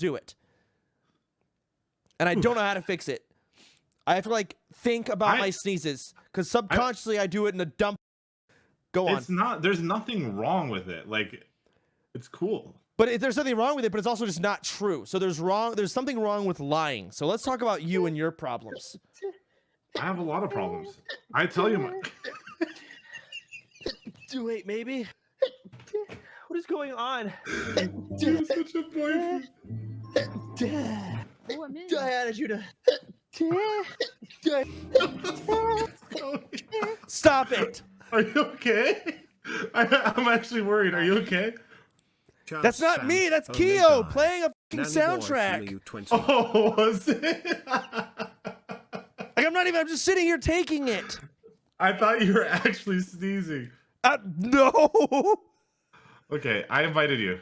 do it. And I don't know how to fix it. I have to like think about my sneezes because subconsciously I do it in a dumb. Go on. It's not. There's nothing wrong with it. Like, it's cool. But there's nothing wrong with it. But it's also just not true. So there's something wrong with lying. So let's talk about you and your problems. I have a lot of problems. I tell you, Wait, maybe. What is going on? You're such a boyfriend. Oh, I'm in. I added you to. Stop it. Are you okay? I'm actually worried. Are you okay? That's not me. That's Keo playing a fucking soundtrack. Oh, was it? Like I'm just sitting here taking it. I thought you were actually sneezing. No. Okay, I invited you.